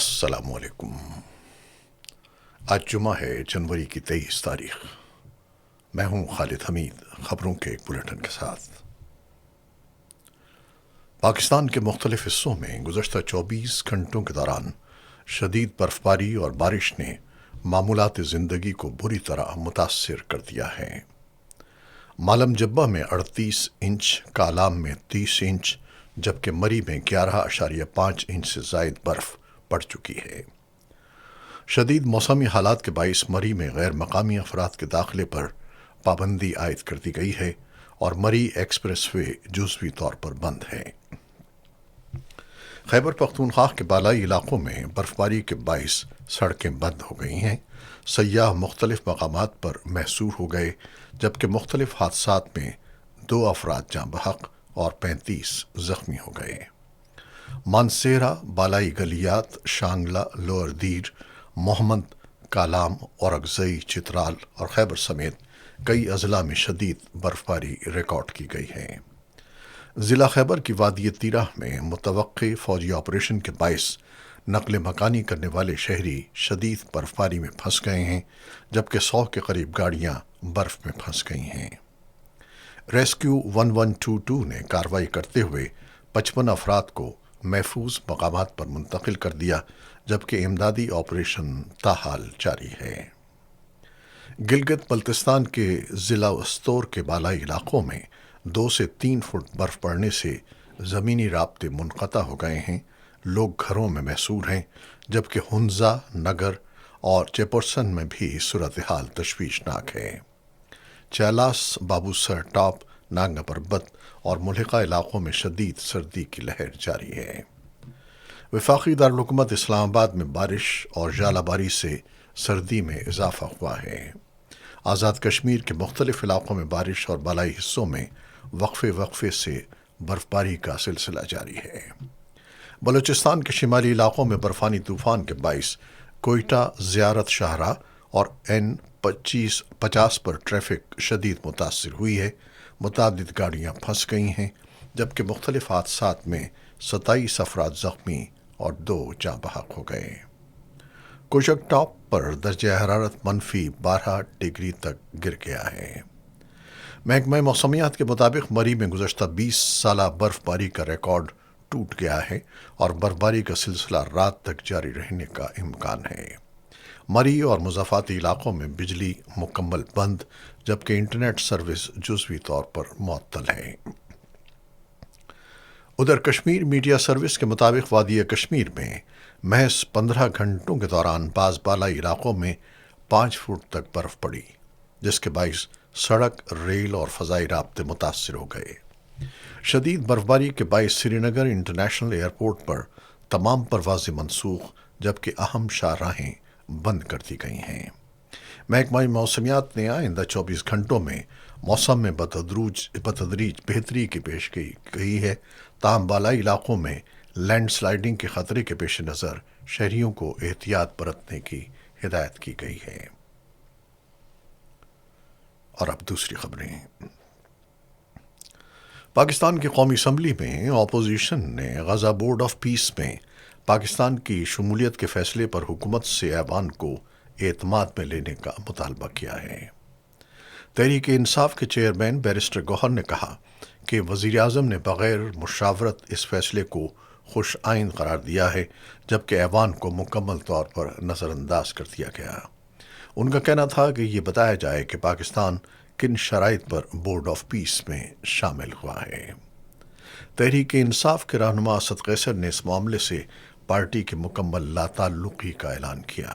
السلام علیکم۔ آج جمعہ ہے، جنوری کی 23 تاریخ۔ میں ہوں خالد حمید، خبروں کے ایک بلیٹن کے ساتھ۔ پاکستان کے مختلف حصوں میں گزشتہ 24 گھنٹوں کے دوران شدید برف باری اور بارش نے معمولات زندگی کو بری طرح متاثر کر دیا ہے۔ مالم جبہ میں 38 انچ، کالام میں 30 انچ، جبکہ مری میں 11.5 انچ سے زائد برف پڑ چکی ہے۔ شدید موسمی حالات کے باعث مری میں غیر مقامی افراد کے داخلے پر پابندی عائد کر دی گئی ہے اور مری ایکسپریس وے جزوی طور پر بند ہے۔ خیبر پختونخوا کے بالائی علاقوں میں برف باری کے باعث سڑکیں بند ہو گئی ہیں۔ سیاح مختلف مقامات پر محصور ہو گئے، جبکہ مختلف حادثات میں 2 افراد جاں بحق اور 35 زخمی ہو گئے۔ مانسہرہ، بالائی گلیات، شانگلہ، لوئر دیر، محمد، کالام، اورکزئی، چترال اور خیبر سمیت کئی اضلاع میں شدید برف باری ریکارڈ کی گئی ہے۔ ضلع خیبر کی وادی تیرہ میں متوقع فوجی آپریشن کے باعث نقل مکانی کرنے والے شہری شدید برف باری میں پھنس گئے ہیں، جبکہ 100 کے قریب گاڑیاں برف میں پھنس گئی ہیں۔ ریسکیو 1122 نے کارروائی کرتے ہوئے 55 افراد کو محفوظ مقامات پر منتقل کر دیا، جبکہ امدادی آپریشن تاحال جاری ہے۔ گلگت بلتستان کے ضلع استور کے بالائی علاقوں میں 2 سے 3 فٹ برف پڑنے سے زمینی رابطے منقطع ہو گئے ہیں۔ لوگ گھروں میں محصور ہیں، جبکہ ہنزا، نگر اور چیپرسن میں بھی صورتحال تشویشناک ہے۔ چیلاس، بابوسر ٹاپ، نانگا پربت اور ملحقہ علاقوں میں شدید سردی کی لہر جاری ہے۔ وفاقی دارالحکومت اسلام آباد میں بارش اور ژالہ باری سے سردی میں اضافہ ہوا ہے۔ آزاد کشمیر کے مختلف علاقوں میں بارش اور بالائی حصوں میں وقفے سے برف باری کا سلسلہ جاری ہے۔ بلوچستان کے شمالی علاقوں میں برفانی طوفان کے باعث کوئٹہ زیارت شاہراہ اور N50 پر ٹریفک شدید متاثر ہوئی ہے۔ متعدد گاڑیاں پھنس گئی ہیں، جبکہ مختلف حادثات میں 27 افراد زخمی اور 2 جاں بحق ہو گئے۔ کوشک ٹاپ پر درجہ حرارت -12 ڈگری تک گر گیا ہے۔ محکمہ موسمیات کے مطابق مری میں گزشتہ 20 سالہ برف باری کا ریکارڈ ٹوٹ گیا ہے اور برف باری کا سلسلہ رات تک جاری رہنے کا امکان ہے۔ مری اور مضافاتی علاقوں میں بجلی مکمل بند، جبکہ انٹرنیٹ سروس جزوی طور پر معطل ہے۔ ادھر کشمیر میڈیا سروس کے مطابق وادی کشمیر میں محض 15 گھنٹوں کے دوران بعض بالائی علاقوں میں 5 فٹ تک برف پڑی، جس کے باعث سڑک، ریل اور فضائی رابطے متاثر ہو گئے۔ شدید برف باری کے باعث سری نگر انٹرنیشنل ایئرپورٹ پر تمام پروازیں منسوخ، جبکہ اہم شاہراہیں بند کر دی گئی ہیں۔ محکمہ موسمیات نے آئندہ 24 گھنٹوں میں موسم میں بتدریج بہتری کی پیشگوئی کی ہے، تاہم بالائی علاقوں میں لینڈ سلائڈنگ کے خطرے کے پیش نظر شہریوں کو احتیاط برتنے کی ہدایت کی گئی ہے۔ اور اب دوسری خبریں۔ پاکستان کی قومی اسمبلی میں اپوزیشن نے غزہ بورڈ آف پیس میں پاکستان کی شمولیت کے فیصلے پر حکومت سے ایوان کو اعتماد میں لینے کا مطالبہ کیا ہے۔ تحریک انصاف کے چیئرمین بیرسٹر گوہر نے کہا کہ وزیر اعظم نے بغیر مشاورت اس فیصلے کو خوش آئند قرار دیا ہے، جبکہ ایوان کو مکمل طور پر نظر انداز کر دیا گیا۔ ان کا کہنا تھا کہ یہ بتایا جائے کہ پاکستان کن شرائط پر بورڈ آف پیس میں شامل ہوا ہے۔ تحریک انصاف کے رہنما اسد قیصر نے اس معاملے سے پارٹی کی مکمل لا تعلقی کا اعلان کیا۔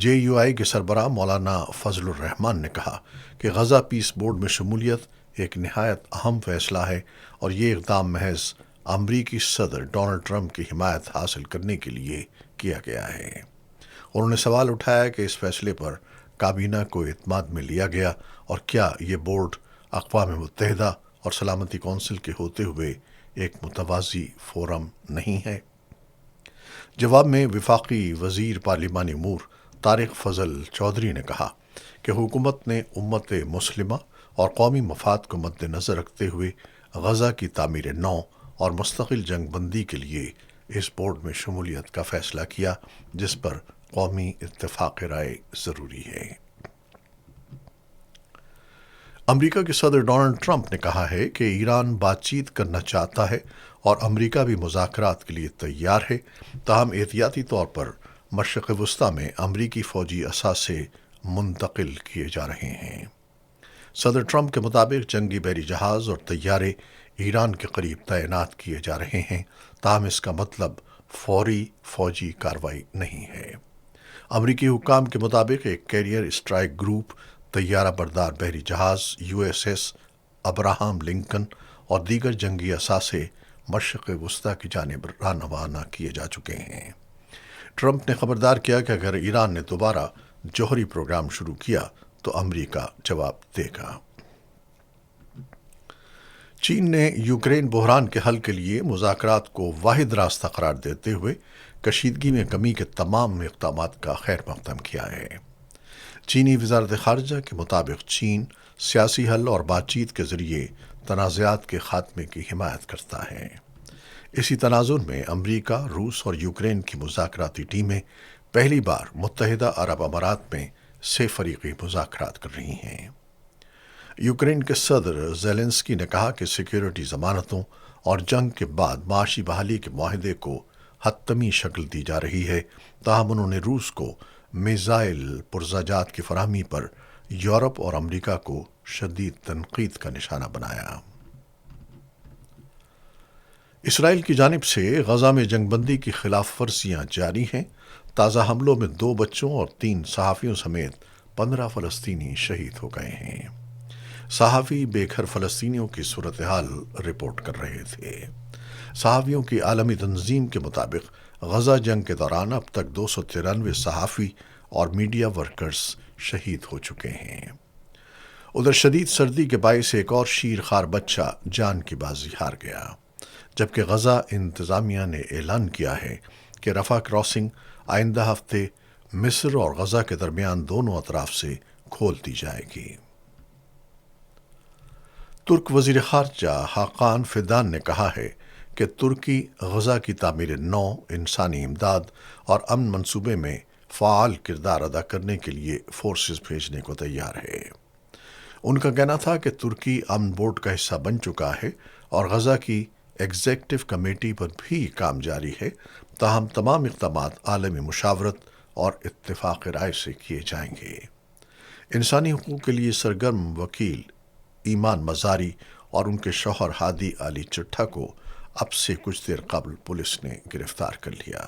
JUI کے سربراہ مولانا فضل الرحمان نے کہا کہ غزہ پیس بورڈ میں شمولیت ایک نہایت اہم فیصلہ ہے اور یہ اقدام محض امریکی صدر ڈونلڈ ٹرمپ کی حمایت حاصل کرنے کے لیے کیا گیا ہے۔ انہوں نے سوال اٹھایا کہ اس فیصلے پر کابینہ کو اعتماد میں لیا گیا اور کیا یہ بورڈ اقوام متحدہ اور سلامتی کونسل کے ہوتے ہوئے ایک متوازی فورم نہیں ہے؟ جواب میں وفاقی وزیر پارلیمانی امور طارق فضل چودھری نے کہا کہ حکومت نے امت مسلمہ اور قومی مفاد کو مد نظر رکھتے ہوئے غزہ کی تعمیر نو اور مستقل جنگ بندی کے لیے اس بورڈ میں شمولیت کا فیصلہ کیا، جس پر قومی اتفاق رائے ضروری ہے۔ امریکہ کے صدر ڈونلڈ ٹرمپ نے کہا ہے کہ ایران بات چیت کرنا چاہتا ہے اور امریکہ بھی مذاکرات کے لیے تیار ہے، تاہم احتیاطی طور پر مشرق وسطی میں امریکی فوجی اثاثے منتقل کیے جا رہے ہیں۔ صدر ٹرمپ کے مطابق جنگی بحری جہاز اور طیارے ایران کے قریب تعینات کیے جا رہے ہیں، تاہم اس کا مطلب فوری فوجی کارروائی نہیں ہے۔ امریکی حکام کے مطابق ایک کیریئر اسٹرائک گروپ طیارہ بردار بحری جہاز USS ابراہم لنکن اور دیگر جنگی اثاثے مشرق وسطی کی جانب روانہ کیے جا چکے ہیں۔ ٹرمپ نے خبردار کیا کہ اگر ایران نے دوبارہ جوہری پروگرام شروع کیا تو امریکہ جواب دے گا۔ چین نے یوکرین بحران کے حل کے لیے مذاکرات کو واحد راستہ قرار دیتے ہوئے کشیدگی میں کمی کے تمام اقدامات کا خیر مقدم کیا ہے۔ چینی وزارت خارجہ کے مطابق چین سیاسی حل اور بات چیت کے ذریعے تنازعات کے خاتمے کی حمایت کرتا ہے۔ اسی تناظر میں امریکہ، روس اور یوکرین کی مذاکراتی ٹیمیں پہلی بار متحدہ عرب امارات میں سے فریقی مذاکرات کر رہی ہیں۔ یوکرین کے صدر زیلنسکی نے کہا کہ سیکیورٹی ضمانتوں اور جنگ کے بعد معاشی بحالی کے معاہدے کو حتمی شکل دی جا رہی ہے، تاہم انہوں نے روس کو میزائل پرزہ جات کی فراہمی پر یورپ اور امریکہ کو شدید تنقید کا نشانہ بنایا۔ اسرائیل کی جانب سے غزہ میں جنگ بندی کی خلاف ورزیاں جاری ہیں۔ تازہ حملوں میں 2 بچوں اور 3 صحافیوں سمیت 15 فلسطینی شہید ہو گئے ہیں۔ صحافی بے گھر فلسطینیوں کی صورتحال رپورٹ کر رہے تھے۔ صحافیوں کی عالمی تنظیم کے مطابق غزہ جنگ کے دوران اب تک 293 صحافی اور میڈیا ورکرز شہید ہو چکے ہیں۔ ادھر شدید سردی کے باعث ایک اور شیر خوار بچہ جان کی بازی ہار گیا، جبکہ غزہ انتظامیہ نے اعلان کیا ہے کہ رفح کراسنگ آئندہ ہفتے مصر اور غزہ کے درمیان دونوں اطراف سے کھول دی جائے گی۔ ترک وزیر خارجہ حاقان فیدان نے کہا ہے کہ ترکی غزہ کی تعمیر نو، انسانی امداد اور امن منصوبے میں فعال کردار ادا کرنے کے لیے فورسز بھیجنے کو تیار ہے۔ ان کا کہنا تھا کہ ترکی امن بورڈ کا حصہ بن چکا ہے اور غزہ کی ایگزیکٹو کمیٹی پر بھی کام جاری ہے، تاہم تمام اقدامات عالمی مشاورت اور اتفاق رائے سے کیے جائیں گے۔ انسانی حقوق کے لیے سرگرم وکیل ایمان مزاری اور ان کے شوہر ہادی علی چٹھا کو اب سے کچھ دیر قبل پولیس نے گرفتار کر لیا۔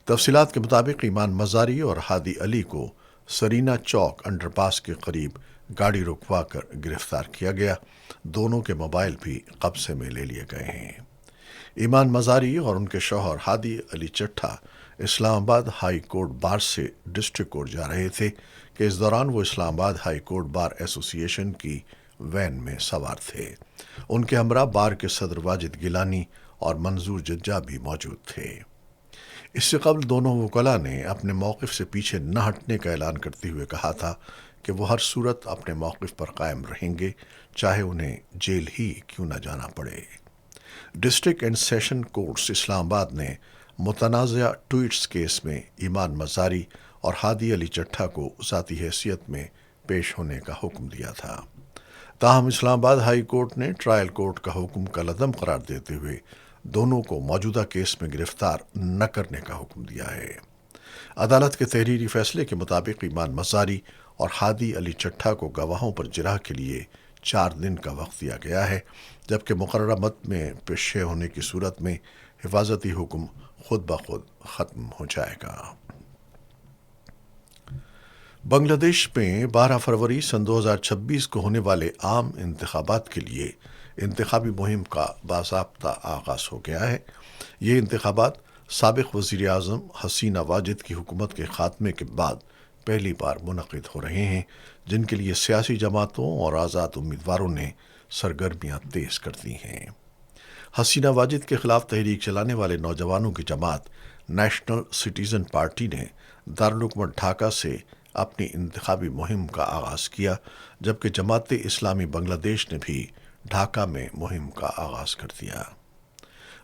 تفصیلات کے مطابق ایمان مزاری اور ہادی علی کو سرینا چوک انڈر پاس کے قریب گاڑی رکوا کر گرفتار کیا گیا۔ دونوں کے موبائل بھی قبضے میں لے لیے گئے ہیں۔ ایمان مزاری اور ان کے شوہر ہادی علی چٹھا اسلام آباد ہائی کورٹ بار سے ڈسٹرکٹ کورٹ جا رہے تھے کہ اس دوران وہ اسلام آباد ہائی کورٹ بار ایسوسی ایشن کی وین میں سوار تھے۔ ان کے ہمراہ بار کے صدر واجد گیلانی اور منظور ججا بھی موجود تھے۔ اس سے قبل دونوں وکلاء نے اپنے موقف سے پیچھے نہ ہٹنے کا اعلان کرتے ہوئے کہا تھا کہ وہ ہر صورت اپنے موقف پر قائم رہیں گے، چاہے انہیں جیل ہی کیوں نہ جانا پڑے۔ ڈسٹرکٹ اینڈ سیشن کورٹس اسلام آباد نے متنازع ٹویٹس کیس میں ایمان مزاری اور ہادی علی چٹھا کو ذاتی حیثیت میں پیش ہونے کا حکم دیا تھا، تاہم اسلام آباد ہائی کورٹ نے ٹرائل کورٹ کا حکم کالعدم قرار دیتے ہوئے دونوں کو موجودہ کیس میں گرفتار نہ کرنے کا حکم دیا ہے۔ عدالت کے تحریری فیصلے کے مطابق ایمان مزاری اور ہادی علی چٹھا کو گواہوں پر جرح کے لیے 4 دن کا وقت دیا گیا ہے، جبکہ مقررہ مدت میں پیش ہونے کی صورت میں حفاظتی حکم خود بخود ختم ہو جائے گا۔ بنگلہ دیش میں 12 فروری سن 2026 کو ہونے والے عام انتخابات کے لیے انتخابی مہم کا باضابطہ آغاز ہو گیا ہے۔ یہ انتخابات سابق وزیر اعظم حسینہ واجد کی حکومت کے خاتمے کے بعد پہلی بار منعقد ہو رہے ہیں، جن کے لیے سیاسی جماعتوں اور آزاد امیدواروں نے سرگرمیاں تیز کر دی ہیں۔ حسینہ واجد کے خلاف تحریک چلانے والے نوجوانوں کی جماعت نیشنل سٹیزن پارٹی نے دارالحکومت ڈھاکہ سے اپنی انتخابی مہم کا آغاز کیا، جبکہ جماعت اسلامی بنگلہ دیش نے بھی ڈھاکہ میں مہم کا آغاز کر دیا۔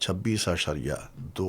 26.2